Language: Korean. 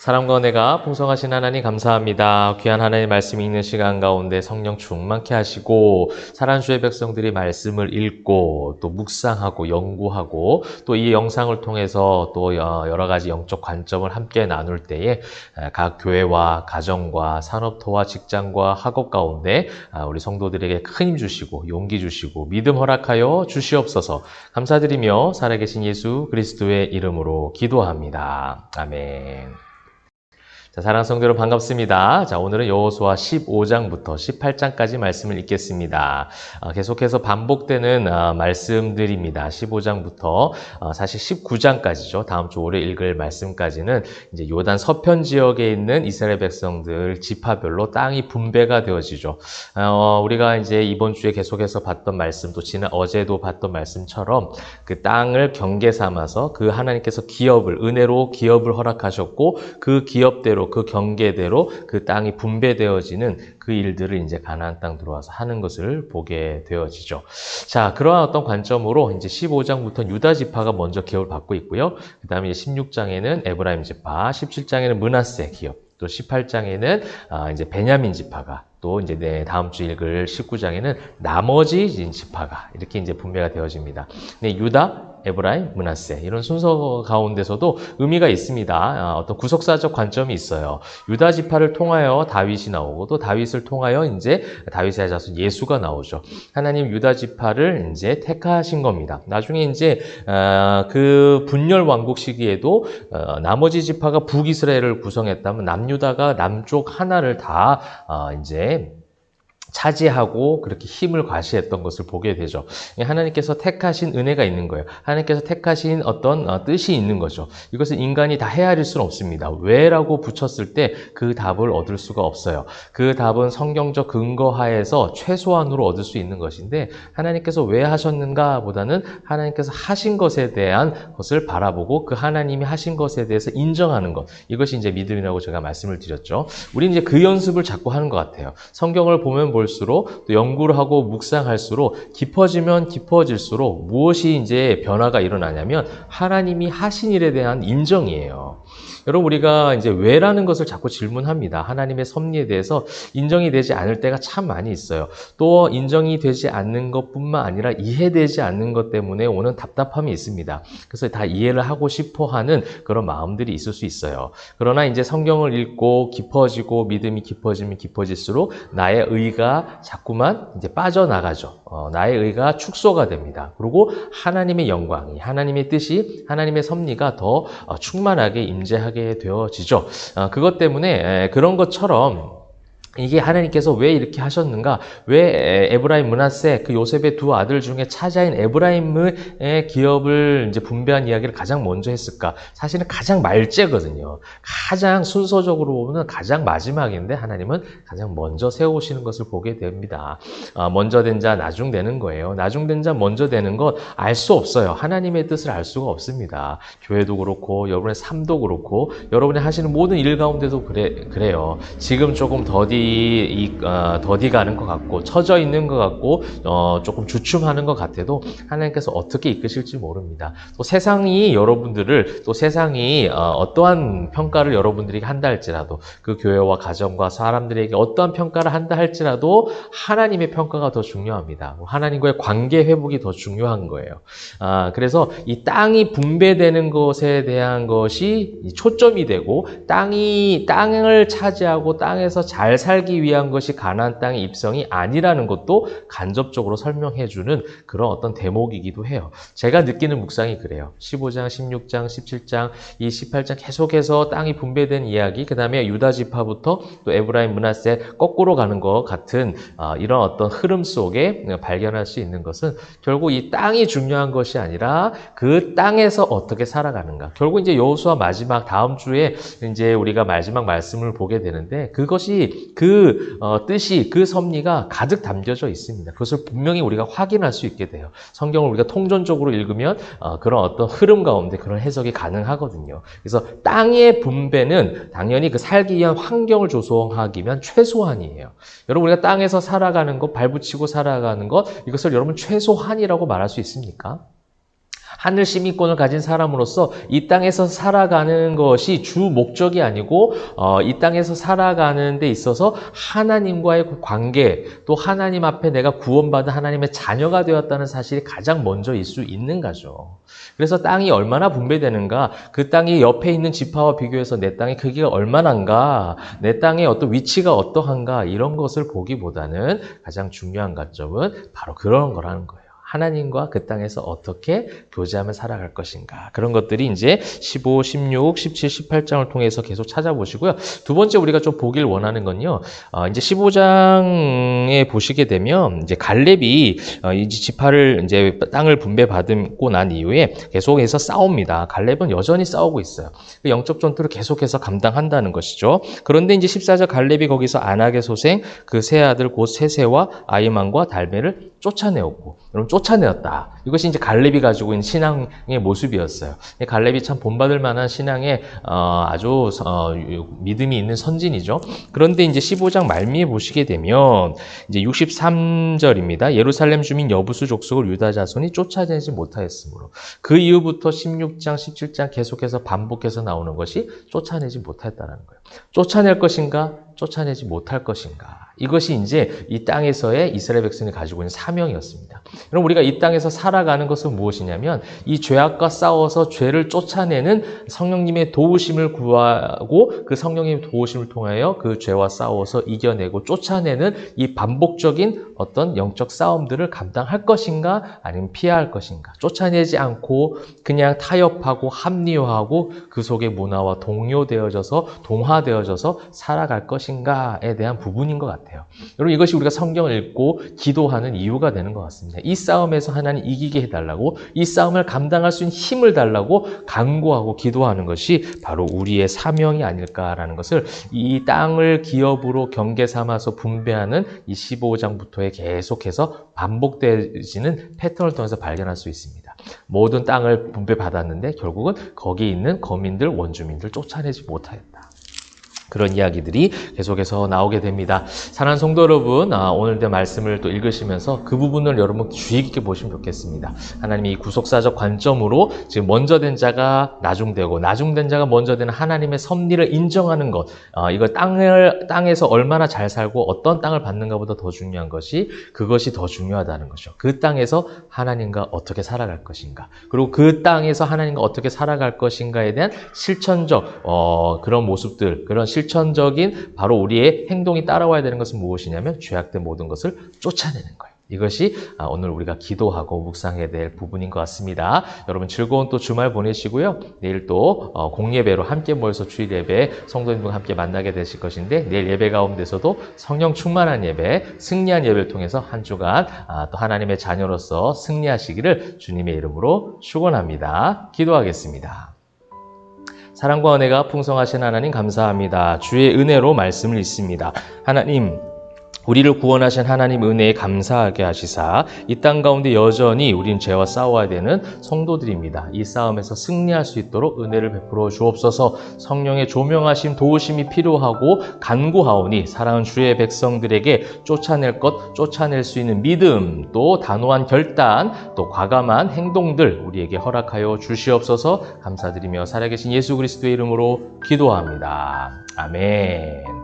사랑과 은혜가 풍성하신 하나님 감사합니다. 귀한 하나님의 말씀이 있는 시간 가운데 성령 충만케 하시고 사랑주의 백성들이 말씀을 읽고 또 묵상하고 연구하고 또 이 영상을 통해서 또 여러 가지 영적 관점을 함께 나눌 때에 각 교회와 가정과 산업토와 직장과 학업 가운데 우리 성도들에게 큰 힘 주시고 용기 주시고 믿음 허락하여 주시옵소서. 감사드리며 살아계신 예수 그리스도의 이름으로 기도합니다. 아멘. 자, 사랑하는 성도 여러분 반갑습니다. 자, 오늘은 여호수아 15장부터 18장까지 말씀을 읽겠습니다. 계속해서 반복되는 말씀들입니다. 15장부터 사실 19장까지죠. 다음 주 월요일 읽을 말씀까지는 이제 요단 서편 지역에 있는 이스라엘 백성들 지파별로 땅이 분배가 되어지죠. 우리가 이제 이번 주에 계속해서 봤던 말씀, 또 어제도 봤던 말씀처럼 그 땅을 경계 삼아서 그 하나님께서 은혜로 기업을 허락하셨고 그 기업대로 그 경계대로 그 땅이 분배되어지는 그 일들을 이제 가나안 땅 들어와서 하는 것을 보게 되어지죠. 자, 그러한 어떤 관점으로 이제 15장부터 유다 지파가 먼저 기업을 받고 있고요. 그 다음에 16장에는 에브라임 지파, 17장에는 므낫세 기업, 또 18장에는 이제 베냐민 지파가, 또 이제 다음 주 읽을 19장에는 나머지 지파가 이렇게 이제 분배가 되어집니다. 근데 유다, 에브라임, 므낫세 이런 순서 가운데서도 의미가 있습니다. 어떤 구속사적 관점이 있어요. 유다 지파를 통하여 다윗이 나오고 또 다윗을 통하여 이제 다윗의 자손 예수가 나오죠. 하나님 유다 지파를 이제 택하신 겁니다. 나중에 이제 그 분열 왕국 시기에도 나머지 지파가 북이스라엘을 구성했다면 남유다가 남쪽 하나를 다 이제 차지하고 그렇게 힘을 과시했던 것을 보게 되죠. 하나님께서 택하신 은혜가 있는 거예요. 하나님께서 택하신 어떤 뜻이 있는 거죠. 이것을 인간이 다 헤아릴 수는 없습니다. 왜라고 붙였을 때 그 답을 얻을 수가 없어요. 그 답은 성경적 근거하에서 최소한으로 얻을 수 있는 것인데 하나님께서 왜 하셨는가 보다는 하나님께서 하신 것에 대한 것을 바라보고 그 하나님이 하신 것에 대해서 인정하는 것. 이것이 이제 믿음이라고 제가 말씀을 드렸죠. 우리 이제 그 연습을 자꾸 하는 것 같아요. 성경을 보면 볼수록 또 연구를 하고 묵상할수록 깊어지면 깊어질수록 무엇이 이제 변화가 일어나냐면 하나님이 하신 일에 대한 인정이에요. 여러분 우리가 이제 왜라는 것을 자꾸 질문합니다. 하나님의 섭리에 대해서 인정이 되지 않을 때가 참 많이 있어요. 또 인정이 되지 않는 것뿐만 아니라 이해되지 않는 것 때문에 오는 답답함이 있습니다. 그래서 다 이해를 하고 싶어 하는 그런 마음들이 있을 수 있어요. 그러나 이제 성경을 읽고 깊어지고 믿음이 깊어지면 깊어질수록 나의 의가 자꾸만 이제 빠져나가죠. 나의 의가 축소가 됩니다. 그리고 하나님의 영광이, 하나님의 뜻이, 하나님의 섭리가 더 충만하게 임재하게 되어지죠. 그것 때문에 그런 것처럼 이게 하나님께서 왜 이렇게 하셨는가? 왜 에브라임, 므낫세 그 요셉의 두 아들 중에 차자인 에브라임의 기업을 이제 분배한 이야기를 가장 먼저 했을까? 사실은 가장 말째거든요. 가장 순서적으로 보면 가장 마지막인데 하나님은 가장 먼저 세우시는 것을 보게 됩니다. 먼저 된 자 나중 되는 거예요. 나중 된 자 먼저 되는 것 알 수 없어요. 하나님의 뜻을 알 수가 없습니다. 교회도 그렇고 여러분의 삶도 그렇고 여러분이 하시는 모든 일 가운데도 그래요. 지금 조금 더디 가는 것 같고 처져 있는 것 같고 조금 주춤하는 것 같아도 하나님께서 어떻게 이끄실지 모릅니다. 또 세상이 여러분들을 또 세상이 어떠한 평가를 여러분들에게 한다 할지라도 그 교회와 가정과 사람들에게 어떠한 평가를 한다 할지라도 하나님의 평가가 더 중요합니다. 하나님과의 관계 회복이 더 중요한 거예요. 그래서 이 땅이 분배되는 것에 대한 것이 초점이 되고 땅을 차지하고 땅에서 잘 살기 위한 것이 가나안 땅의 입성이 아니라는 것도 간접적으로 설명해주는 그런 어떤 대목이기도 해요. 제가 느끼는 묵상이 그래요. 15장, 16장, 17장, 이 18장 계속해서 땅이 분배된 이야기, 그 다음에 유다 지파부터 또 에브라임, 므낫세 거꾸로 가는 것 같은 이런 어떤 흐름 속에 발견할 수 있는 것은 결국 이 땅이 중요한 것이 아니라 그 땅에서 어떻게 살아가는가. 결국 이제 여호수아 마지막 다음 주에 이제 우리가 마지막 말씀을 보게 되는데 그것이 그 뜻이, 그 섭리가 가득 담겨져 있습니다. 그것을 분명히 우리가 확인할 수 있게 돼요. 성경을 우리가 통전적으로 읽으면 그런 어떤 흐름 가운데 그런 해석이 가능하거든요. 그래서 땅의 분배는 당연히 그 살기 위한 환경을 조성하기 위한 최소한이에요. 여러분 우리가 땅에서 살아가는 것, 발붙이고 살아가는 것, 이것을 여러분 최소한이라고 말할 수 있습니까? 하늘 시민권을 가진 사람으로서 이 땅에서 살아가는 것이 주 목적이 아니고 이 땅에서 살아가는 데 있어서 하나님과의 관계, 또 하나님 앞에 내가 구원받은 하나님의 자녀가 되었다는 사실이 가장 먼저일 수 있는 거죠. 그래서 땅이 얼마나 분배되는가, 그 땅이 옆에 있는 지파와 비교해서 내 땅의 크기가 얼마나인가, 내 땅의 어떤 위치가 어떠한가, 이런 것을 보기보다는 가장 중요한 관점은 바로 그런 거라는 거예요. 하나님과 그 땅에서 어떻게 교제하며 살아갈 것인가. 그런 것들이 이제 15, 16, 17, 18장을 통해서 계속 찾아보시고요. 두 번째 우리가 좀 보길 원하는 건요. 이제 15장에 보시게 되면 이제 갈렙이 이 지파를 이제 땅을 분배받고 난 이후에 계속해서 싸웁니다. 갈렙은 여전히 싸우고 있어요. 그 영적 전투를 계속해서 감당한다는 것이죠. 그런데 이제 14절 갈렙이 거기서 아낙의 소생 그 세 아들 곧 세세와 아이만과 달메를 쫓아내었고, 여러분 쫓아내었다. 이것이 이제 갈렙이 가지고 있는 신앙의 모습이었어요. 갈렙이 참 본받을 만한 신앙의 아주 믿음이 있는 선진이죠. 그런데 이제 15장 말미에 보시게 되면 이제 63절입니다. 예루살렘 주민 여부수 족속을 유다 자손이 쫓아내지 못하였으므로 그 이후부터 16장, 17장 계속해서 반복해서 나오는 것이 쫓아내지 못했다는 거예요. 쫓아낼 것인가? 쫓아내지 못할 것인가? 이것이 이제 이 땅에서의 이스라엘 백성이 가지고 있는 사명이었습니다. 그럼 우리가 이 땅에서 살아가는 것은 무엇이냐면 이 죄악과 싸워서 죄를 쫓아내는 성령님의 도우심을 구하고 그 성령님의 도우심을 통하여 그 죄와 싸워서 이겨내고 쫓아내는 이 반복적인 어떤 영적 싸움들을 감당할 것인가 아니면 피해야 할 것인가. 쫓아내지 않고 그냥 타협하고 합리화하고 그 속에 문화와 동화되어져서 살아갈 것인가에 대한 부분인 것 같아요. 여러분 이것이 우리가 성경을 읽고 기도하는 이유가 되는 것 같습니다. 이 싸움에서 하나님 이기게 해달라고, 이 싸움을 감당할 수 있는 힘을 달라고 간구하고 기도하는 것이 바로 우리의 사명이 아닐까라는 것을 이 땅을 기업으로 경계 삼아서 분배하는 이 15장부터에 계속해서 반복되어지는 패턴을 통해서 발견할 수 있습니다. 모든 땅을 분배받았는데 결국은 거기에 있는 거민들, 원주민들 쫓아내지 못하였다. 그런 이야기들이 계속해서 나오게 됩니다. 사랑하는 성도 여러분, 오늘의 말씀을 또 읽으시면서 그 부분을 여러분 주의 깊게 보시면 좋겠습니다. 하나님이 이 구속사적 관점으로 지금 먼저 된 자가 나중되고 나중된 자가 먼저 되는 하나님의 섭리를 인정하는 것, 이거 땅에서 얼마나 잘 살고 어떤 땅을 받는가보다 더 중요한 것이 그것이 더 중요하다는 것이죠. 그 땅에서 하나님과 어떻게 살아갈 것인가, 그리고 그 땅에서 하나님과 어떻게 살아갈 것인가에 대한 실천적 그런 모습들, 그런 실천적인 바로 우리의 행동이 따라와야 되는 것은 무엇이냐면 죄악된 모든 것을 쫓아내는 거예요. 이것이 오늘 우리가 기도하고 묵상해야 될 부분인 것 같습니다. 여러분 즐거운 또 주말 보내시고요. 내일 또 공예배로 함께 모여서 주일 예배 성도님들과 함께 만나게 되실 것인데, 내일 예배 가운데서도 성령 충만한 예배, 승리한 예배를 통해서 한 주간 또 하나님의 자녀로서 승리하시기를 주님의 이름으로 축원합니다. 기도하겠습니다. 사랑과 은혜가 풍성하신 하나님 감사합니다. 주의 은혜로 말씀을 읽습니다. 하나님, 우리를 구원하신 하나님 은혜에 감사하게 하시사 이 땅 가운데 여전히 우린 죄와 싸워야 되는 성도들입니다. 이 싸움에서 승리할 수 있도록 은혜를 베풀어 주옵소서. 성령의 조명하심, 도우심이 필요하고 간구하오니 사랑하는 주의 백성들에게 쫓아낼 수 있는 믿음, 또 단호한 결단, 또 과감한 행동들 우리에게 허락하여 주시옵소서. 감사드리며 살아계신 예수 그리스도의 이름으로 기도합니다. 아멘.